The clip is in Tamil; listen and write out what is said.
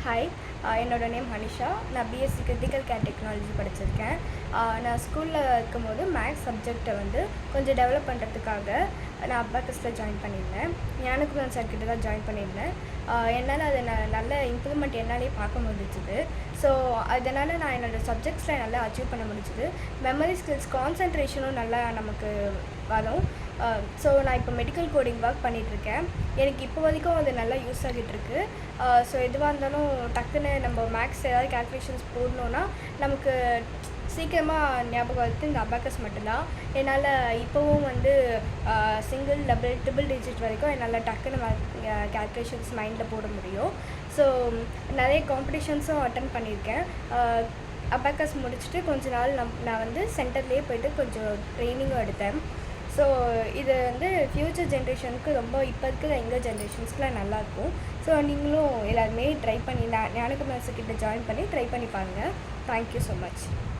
ஹாய், என்னோட நேம் ஹனிஷா. நான் பிஎஸ்சி கிரிட்டிக்கல் கேர் டெக்னாலஜி படிச்சிருக்கேன். நான் ஸ்கூலில் இருக்கும்போது மேக்ஸ் சப்ஜெக்டை வந்து கொஞ்சம் டெவலப் பண்ணுறதுக்காக நான் அபாக்கஸில் ஜாயின் பண்ணியிருந்தேன். ஞானகுமார் சார் கிட்ட தான் ஜாயின் பண்ணியிருந்தேன். என்னால் அதை நல்ல இம்ப்ரூவ்மெண்ட் என்னாலே பார்க்க முடிஞ்சுது. ஸோ அதனால் நான் என்னோடய சப்ஜெக்ட்ஸில் நல்லா அச்சீவ் பண்ண முடிஞ்சுது. மெமரி ஸ்கில்ஸ், கான்சன்ட்ரேஷனும் நல்லா நமக்கு வரும். ஸோ நான் இப்போ மெடிக்கல் கோடிங் ஒர்க் பண்ணிகிட்ருக்கேன். எனக்கு இப்போ வரைக்கும் அது நல்லா யூஸ் ஆகிட்டுருக்கு. ஸோ எதுவாக இருந்தாலும் டக்குன்னு நம்ம மேக்ஸ் ஏதாவது கேல்குலேஷன்ஸ் போடணுன்னா நமக்கு சீக்கிரமாக ஞாபகம் வருது இந்த அபாக்கஸ் மட்டும்தான். என்னால் இப்போவும் வந்து சிங்கிள், டபுள், ட்ரிபிள் டிஜிட் வரைக்கும் என்னால் டக்குன்னு கேல்குலேஷன்ஸ் மைண்டில் போட முடியும். ஸோ நிறைய காம்படிஷன்ஸும் அட்டன் பண்ணியிருக்கேன். அபாக்கஸ் முடிச்சுட்டு கொஞ்ச நாள் நான் வந்து சென்டர்லேயே போய்ட்டு கொஞ்சம் ட்ரைனிங்கும் எடுத்தேன். ஸோ இது வந்து ஃப்யூச்சர் ஜென்ரேஷனுக்கு ரொம்ப இப்போ இருக்கிற எங்கள் ஜென்ரேஷன்ஸ்க்குலாம் நல்லாயிருக்கும். ஸோ நீங்களும் எல்லாருமே ட்ரை பண்ணி ஞானகுமார் சார் கிட்ட ஜாயின் பண்ணி ட்ரை பண்ணி பாருங்கள். Thank you so much.